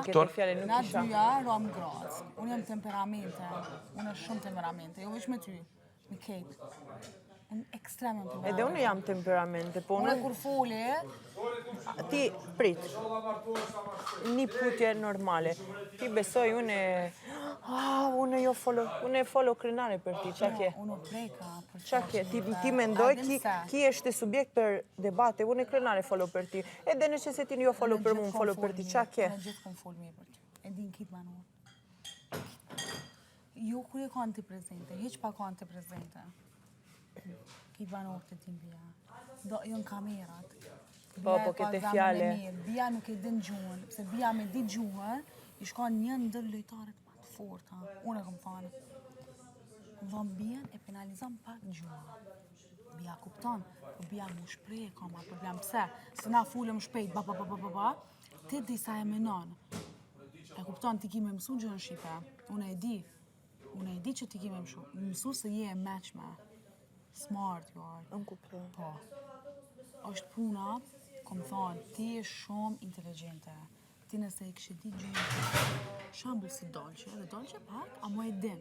këtë fjallë nuk Na isha. dyja rom gracë. Unë jam temperamente. Unë shumë temperamente. Jo veç me ty. Me Kate. Unë ekstrem jam temperamente. Edhe unë jam temperamente, po Unë kur foli, ti prit. Një putje normale. Ti besoj unë e follow krenare për ti, qa kje? unë preka për Qa kje? Ti mendoj ki është subjekt për debate, unë e krenare follow për ti. Edhe në që se ti jo follow për mu, follow për ti, qa kje? Unë gjithë kom fol mirë për ty. E din kitë manu. Jo kur e ka antiprezente, hiq pa ka antiprezente. Kitë manu të tim bia. Jo në kamerat. Po, kete fjale. Bia nuk e din gjuhën, se bia me di gjuhën, i shkon një ndër lojtarët më të forta. Unë e kom thënë. Kom thënë bian e penalizon pak gjuhën. Bia kupton, po bia mu shprej e ka ma problem. Pse? Se na fulëm shpejt, ti di sa e menon. E kupton, ti ki me mësu gjuhën shqipe. Unë e di që ti ki me mësu se je e meqme. Smart, ju are. Unë kupton. Po. Është puna, kom thonë, ti je shumë inteligente. Ti nëse i kështë di gjuhën, shambull si Dolce, edhe Dolce pak, a mo e din.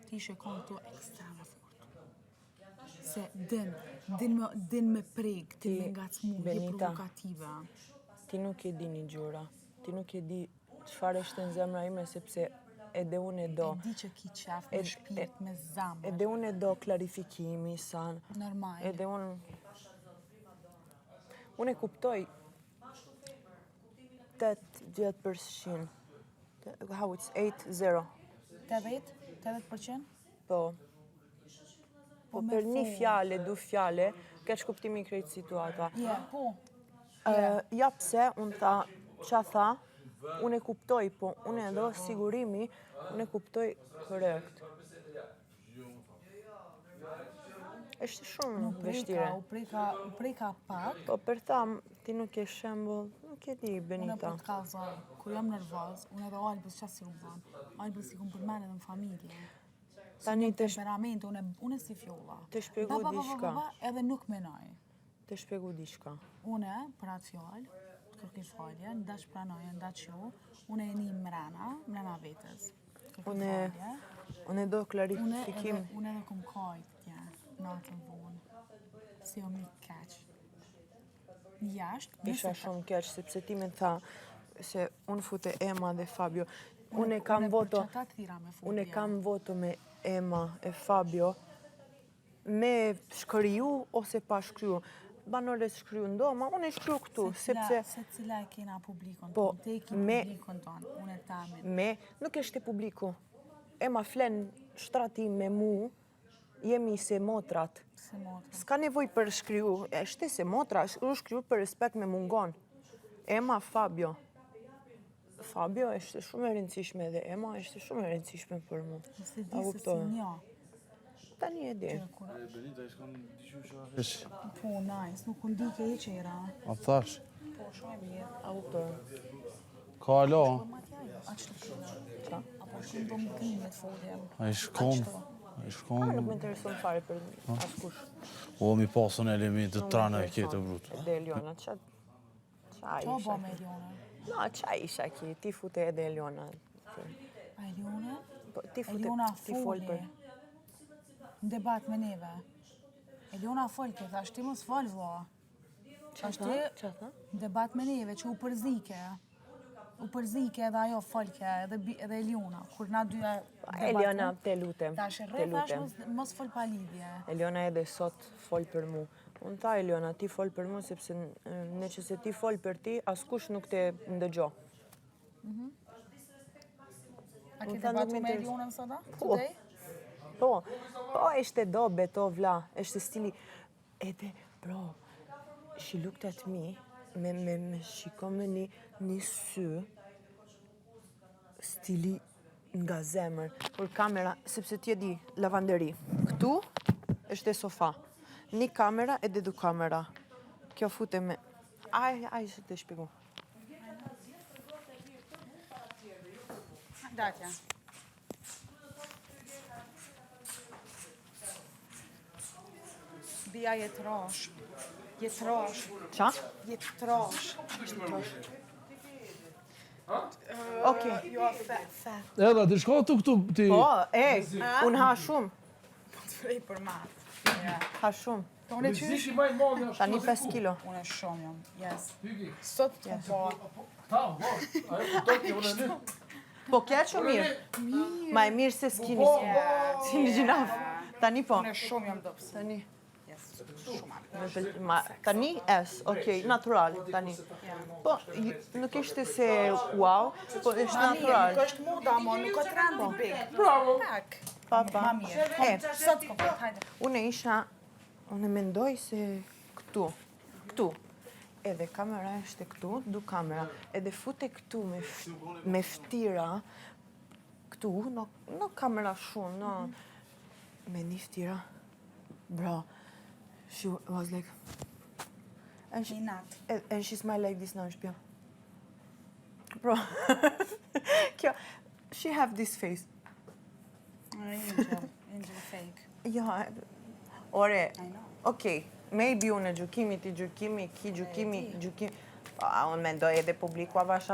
Ti ishe konë këtu ekstreme fort. Se din me preg, ti me ngacmu, je provokative. Ti nuk e di një gjura. Ti nuk e di qëfar është në zemra ime, sepse edhe unë e do. E di që ki qef me shpirt, me zamër. Edhe unë e do klarifikimi, san. Normal. Edhe unë e kuptoj 80%. How it's 8-0. 80%? Po. Po për një fjale, du fjale, keq kuptimi i krejt situata. Po. Ja pse, unë tha, qa tha, unë e kuptoj, po unë e do sigurimi, unë e kuptoj korekt. Eshte shumë vështire. U preka pak. Po për tham, ti nuk e shembull, nuk e di, Benita. Unë për të kalzoj, kur jam nervoz, unë edhe Albës qa si unë thamë. Albës si kumë përmene dhe në familje. Tani të temperament, unë si fjolla. Të shpjegu diçka. Edhe nuk menoj. Të shpjegu diçka. Une, për atë fjallë, të kërkoj falje, ndaç pranoje, ndaç jo, une e një mrena vetës. Unë e do klarifikim. Unë edhe kom kajt tja, natën vonë. Si o mi keq. Jashtë. Isha shumë keq, sepse ti me tha se unë fute Ema dhe Fabio. Unë e kam voto me Ema e Fabio me shkriju ose pa shkriju. Banore shkriju ndoma, unë e shkriju këtu, sepse... Se cila e kena publikon tonë, te e ki publikon tonë, unë e tamin. Nuk eshte publiku. Ema flen shtrati me mu, jemi se motrat. S'ka nevoj për shkriju, eshte se motra, shkriju për respekt me mungon. Ema, Fabio. Fabio është shumë e rëndësishme dhe Ema është shumë e rëndësishme për mu. Se di se si njo. Tani e di. Benita, i shkon diqy Po, nice, nuk unë di ke e qera. A thash? Po, shumë e mirë. A kuptoj. Ka alo? A që të kërë? Apo shkon do më grimit foljem. A i shkon? Nuk më intereson fare për askush. O, mi pasën element të trana e kjetë brutë. Edhe Eliona, qa Qa isha? ba me Eliona? No, qa isha ki, ti fute edhe Eliona. A Eliona? Ti Eliona fol foli. për... Në debat me neve. Eliona folke, thash ti mos fol vo. Qa tha? Në debat me neve që u përzike. U përzike edhe ajo folke, edhe Eliona. Kur na dyja debatme. Eliona, te lutem. Tash e rretash mos fol pa lidhje. Eliona edhe sot fol për mu. Unë tha Eliona, ti fol për mu, sepse në që se ti fol për ti, askush nuk te ndëgjo. A ke debatu me Eliona në sada? Today? Po, ishte do beto vla, ishte stili, edhe, bro, she looked at me, me shiko me një sy, stili nga zemër, për kamera, sepse ti e di, lavanderi, këtu është sofa, një kamera edhe du kamera, kjo fute me, aj, se të shpigu. Datja. Bia je trosh. Qa? Je trosh. Okej. Jo, fat. Edhe, ti shko këtu ti... Po, unë ha shumë. Po të frej për matë. Ha shumë. Unë e qysh? Tani 5 kilo. Unë e shumë jam, yes. Sot të po. Po kja që mirë. Ma e mirë se s'kini. Si një gjinaf. Tani po. Unë e shumë jam dops. Tani. Yes, shumë. Tani okej, natural, tani. Po, nuk ishte se wow, po është natural. Nuk është moda, mo, nuk është trendi big. Bravo. Tak. Papa. Ma mirë. Sot ko po, hajde. Unë mendoj se këtu. Edhe kamera është këtu, du kamera. Edhe fute këtu me ftira, këtu, no kamera shumë, no. Me një ftira. Bro, she was like... And she smiled like this now, shpjo. Bro, she have this face. Angel fake. Ja, ore, I know. okej, maybe unë e gjukimi, ti gjukimi, ki gjukimi. Unë mendoj edhe publiku avash.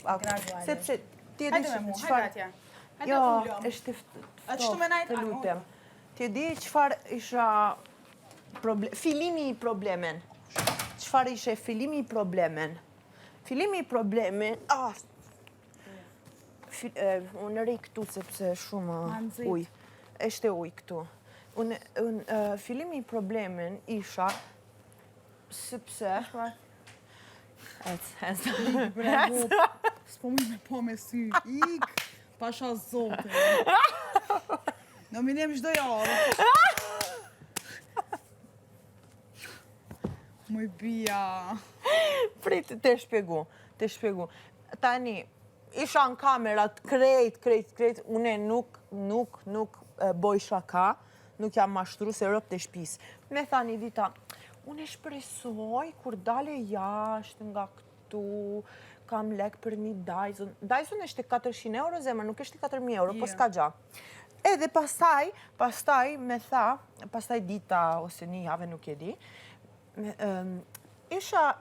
Graduale. Sepse ti e di Hajde me mu, çfarë... hajde atje. Jo, ullëm. është Atë shtu me najt, të lutem. Ti e di çfarë isha fillimi i problemen. Çfarë ishe fillimi i problemen? Fillimi i problemen... Unë rej këtu sepse shumë uj. Eshte uj këtu. Fillimi i problemen isha sepse... Bravo. S'po mu me po me sy. Ik. Pasha zote. Në minim çdo javë. Moj bia. Prit, te shpjegu. Tani, isha në kamerat krejt, une nuk boj shaka, nuk jam mashtru se rëp të shpis. Me thani dita, une shpresoj kur dale jashtë nga këtu, kam lek për një Dyson. Dyson është 400 euro, zemër, nuk është 4.000 euro, po s'ka gja. Edhe pastaj me tha, pastaj dita ose një jave nuk e di,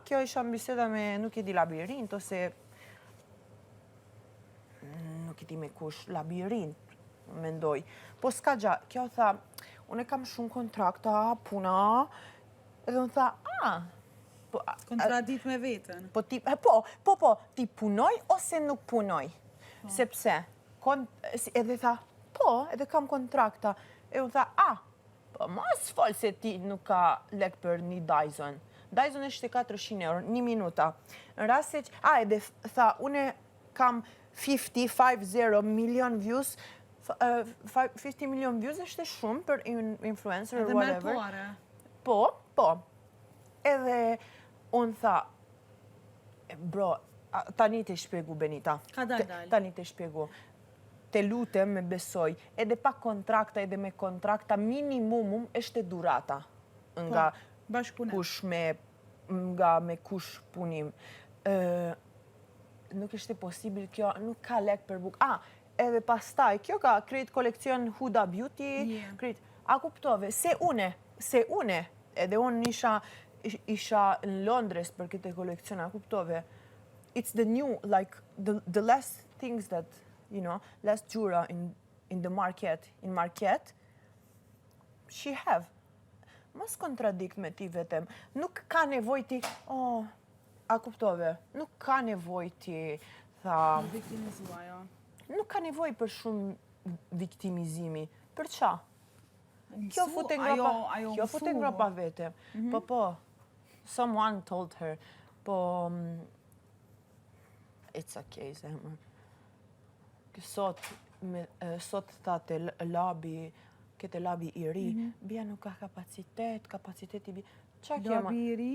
kjo isha mbiseda me nuk e di labirint, ose nuk e di me kush labirint, mendoj. Po s'ka gja, kjo tha, unë kam shumë kontrakta, puna, edhe unë tha, Kontradit me vetën. Ti punoj ose nuk punoj? Sepse, edhe tha, edhe kam kontrakta. E unë tha, po mos fol se ti nuk ka lek për një Dyson. Dyson është 400 euro, 1 minuta. Në rrasë që, edhe tha, une kam 50 million views. 50 million views është shumë për influencer or whatever. Edhe merë pare. Po. Edhe unë tha, bro, tani të shpjegu, Benita. Ka dal. Tani të shpjegu. Te lutem me besoj, edhe pa kontrakta, edhe me kontrakta, minimumum është durata. Nga kush me kush punim. Nuk është posibil kjo, nuk ka lek për buk. Edhe pastaj, kjo ka krejt kolekcion Huda Beauty, a kuptove, se une, edhe unë isha në Londres për këtë kolekcion, a kuptove, it's the new, like, the last things that, you know, last jura in the market, she have. Mos kontradikt me ti vetem. Nuk ka nevoj ti, a kuptove, nuk ka nevoj ti, tha... Viktimizua, jo. Nuk ka nevoj për shumë viktimizimi. Për qa? Kjo fute ngropa vete. Po, someone told her, po, it's okay, zemër. Sot tha të labi, këtë labi i ri, bia nuk ka kapacitet i bi. Labi i ri?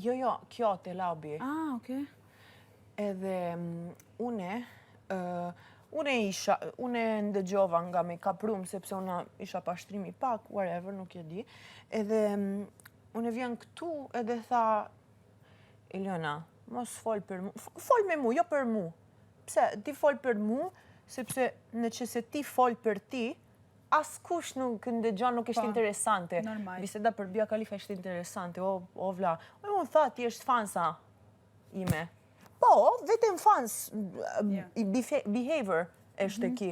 Jo, kjo të labi. Okej. Edhe une ndëgjova nga me kaprum, sepse una isha pashtrimi pak, whatever, nuk e di. Edhe une vjen këtu edhe tha, Eliona, mos fol për mu. Fol me mu, jo për mu. Pse, ti fol për mu, sepse në që se ti fol për ti, as kush nuk ndëgjon, nuk është interesante. Normal. Biseda për Bia Khalifa është interesante, o vla. Unë tha, ti është fansa ime. Po, vetëm fans, behavior është ki.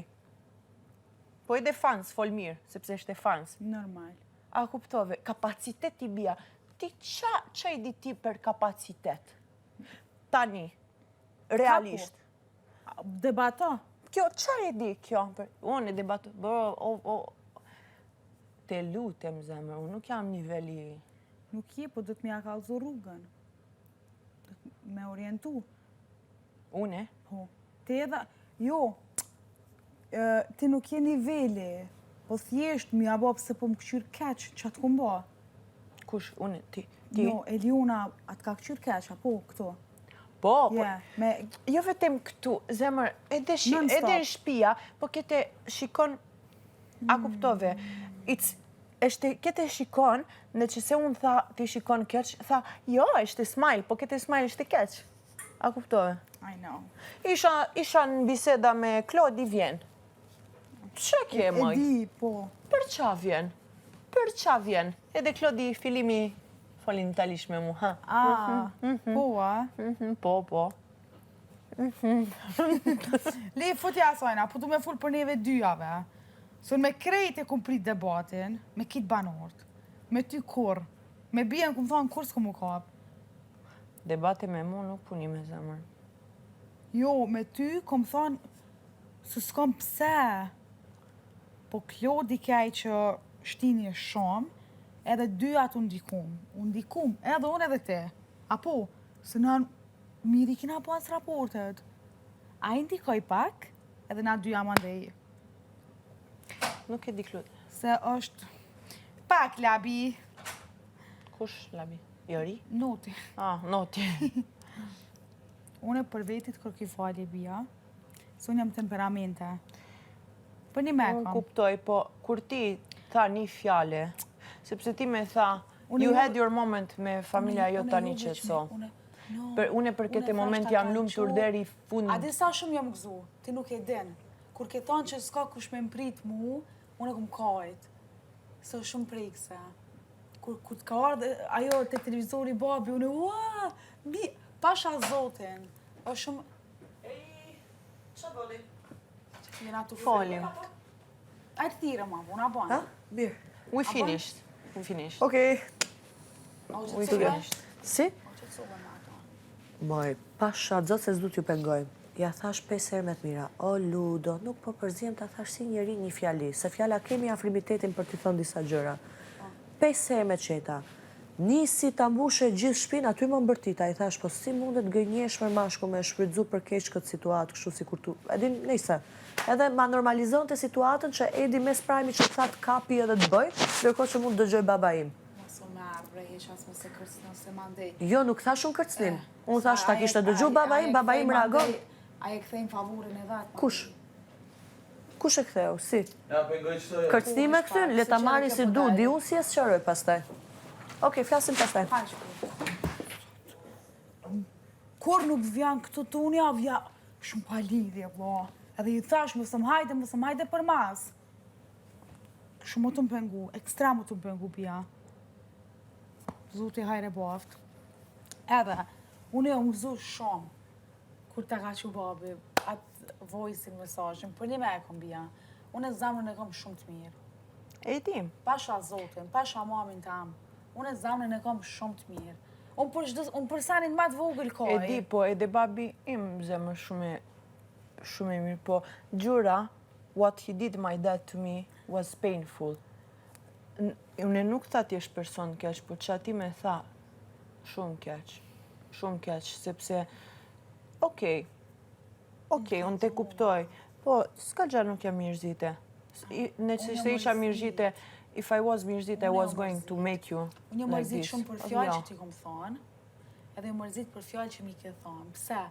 Po edhe fans, fol mirë, sepse është e fans. Normal. A kuptove, kapacitet i bia. Ti qa i di ti për kapacitet? Tani, realisht. Debato? Kjo, qa e di kjo? Unë e debato, te lutem zemër, unë nuk jam niveli... Nuk je, po do të mja kallëzu rrugën. Do të me orientu. Une? Po, ti edhe... Jo, ti nuk je niveli, po thjesht mi abo pëse po më këqyr keq, që atë kumba. Kush, une, ti? Jo, Eliona, atë ka këqyr keq, apo, këto. Po, Jo vetëm këtu, zemër, edhe në shpia, po kete shikon, a kuptove, kete shikon, në që se unë tha, ti shikon keq, tha, jo, ishte smile, po kete smile ishte keq. A kuptove? I know. Isha në biseda me Klodi vjen. Që ke, moj? E di, po. Për qa vjen? Për qa vjen? Edhe Klodi filimi folin italish me mu, ha? Po, a? Po. Le, fotja asajna, po du me full për neve dyjave. Sën me krejt e kum prit debatin, me kitë banort, me ty kur, me bjen kum thonë kur s'ku mu kap. Debate me mu nuk puni me zemër. Jo, me ty kum thonë, së s'kom pse. Po Klodi kaj që shtini e shumë, edhe dyjat unë ndikum, edhe unë edhe te. Apo, se në miri kina pas raportet. A i ndikoj pak, edhe na dyja mandej. Nuk e di Klodi. Se është pak labi. Kush labi? Jori? Noti. Noti. Unë për vetit kërki falje bia, se unë jam temperamente. Për një me kam. Unë kuptoj, po kur ti tha një fjale, sepse ti me tha, you had your moment me familja jo tani që so. Unë për këtë moment jam lumë të deri fund. A di sa shumë jam gëzu, ti nuk e din. Kur ke thonë që s'ka kush me mprit mu, unë e kum kajt. Se është shumë prikse. Kur të ka ardhe, ajo të televizori babi, unë pasha zotin. është shumë... Qa boli? Jena të Folim. A të thire, ma, unë a banë. Birë. We finished. Okej. We finished. Si? O që të sobe me ato. Moj, pasha zotë se s'du t'ju pengojmë. Ja thash 5 herë me të mira. O, Ludo, nuk po përziem t'a thash si njeri një fjali, se fjala kemi afrimitetin për t'i thonë disa gjëra. 5 herë me qeta. Nisi ta mbushe gjithë shpinë, aty më mbërtita. I thash, po si mundet gënjesh me mashku me shfrydzu për keq këtë situatë, kështu si kur tu... Edin, nejse. Edhe ma normalizon të situatën që Edi mes prajmi që të thatë kapi edhe të bëj, ndërkohë që mund dëgjoj baba im. Maso me arbre, heqas me se kërcnë se mandej. Jo, nuk thash unë kërcnim. Unë thash ta kishte dëgju baba im reagon. A e këthejmë favorin e vetë? Kush? Kush e ktheu? Si? Ja, pengoj që të... Kërcnime këthyn, le ta marri si du, di unë si e sqaroj pastaj. Okej, flasim pastaj. Kur nuk vjan këtu të unë javja, shumë pa lidhje, vla. Edhe i thash, mësëm hajde për mas. Shumë më të më pengu, ekstra më të më pengu pja. Zuti hajre baft. Edhe, unë e mëzu shumë, kur ta ka që babi, atë voice-in mesazhin, për një me e kom bja. Unë e zamrën e kom shumë të mirë. E tim. Pasha zotin, pasha mamin tam. Unë e zamrën e kom shumë të mirë. Unë për sanin ma të vogël kohë. E di, po edhe babi im zemër shumë e mirë, po gjura, what he did my dad to me was painful. Unë nuk tha ti është person keq, po që ati me tha shumë keq, sepse, okej, unë te kuptoj, po s'ka gjë nuk jam mirëzite. Në që se isha mirëzite, if I was mirëzite, I was going to make you like this. Unë jë mërzit shumë për fjallë që ti kom thonë, edhe jë mërzit për fjallë që mi ke thonë. Pse?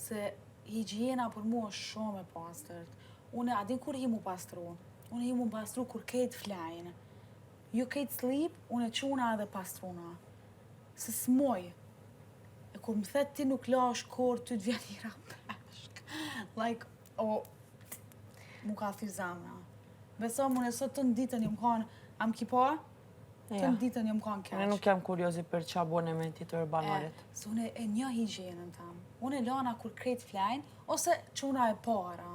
Se higiena për mu është shumë e pastërt. Unë adin kur hi mu pastru? Unë hi mu pastru kur kejtë flajnë. Ju kejtë slip, unë e quna edhe pastruna. Se s'moj. E kur më thet ti nuk lash kur, ty t'vjen i rapeshk. Like, mu ka thy zamna. Beso, më nësot të në ditën jëmë kanë, am ki pa? Të në ditën jëmë kanë keq. Unë nuk jam kuriozi për qa bone me ti të urbanorit. Se unë e një higjenën tam. unë e lana kur krejt flajnë, ose quna e para.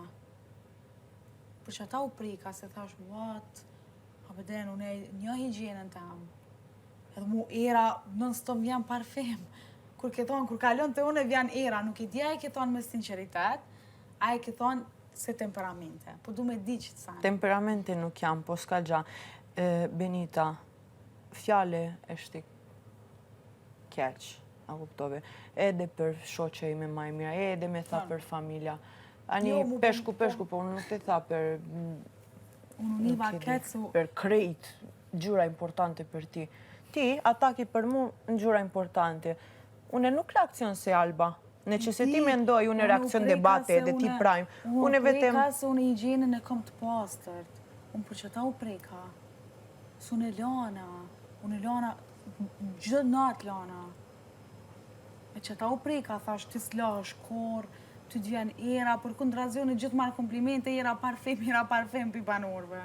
Për që ata u prika, se thash, what? A pëden, unë e një higjienën tam. Edhe mu era, non-stop vjen parfem. Kur kalon të unë e vjen era, nuk i dja e ke thonë me sinceritet, a e ke thonë se temperamente. Po du me di që të sanë. Temperamente nuk jam, po s'ka gja. Benita, fjale e shti keq, a kuptove. Edhe për shoqe ime ma e mira, edhe me tha për familja. Ani peshku, po unë nuk të tha për... Unë një vaket su... për krejt, gjura importante për ti. Ti, ataki për mu në gjura importante. Unë nuk reakcion se Alba. Në që se ti me ndoj, unë reakcion debate edhe ti prajmë. Unë preka se unë i gjenën e kom të pastërt. Unë për që ta u preka. Së unë e lana, gjithë natë lana. E që ta u preka, thash, të s'lash, kor, të t'vjen era, për kundrazi unë gjithë marë komplimente, era parfem për banorve.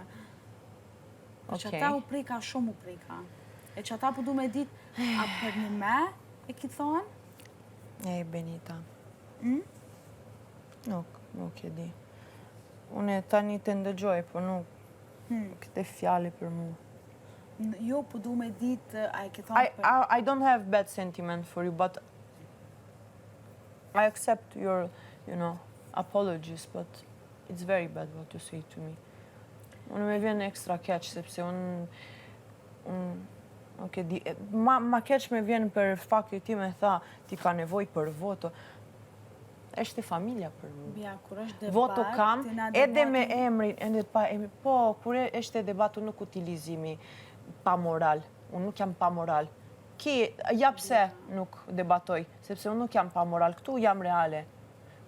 E që ta u preka, shumë u preka. E që ta përdu me dit, a për një me, e ki thonë? E, Benita. Nuk e di. Unë tani të ndëgjoj, po nuk këte fjali për mu. Jo, përdu me dit, a e ki thonë për... I don't have bad sentiment for you, but I accept your, apologies, but it's very bad what you say to me. Unë me vjen ekstra keq, sepse nuk e di, ma keq me vjen për fakti ti me tha, ti ka nevoj për voto. Eshte familja për mu. Bja, kur është debat... Voto kam, edhe me emrin, po, kur eshte debatu nuk utilizimi pa moral. Unë nuk jam pa moral. Ja pse nuk debatoj, sepse unë nuk jam pa moral, këtu jam reale.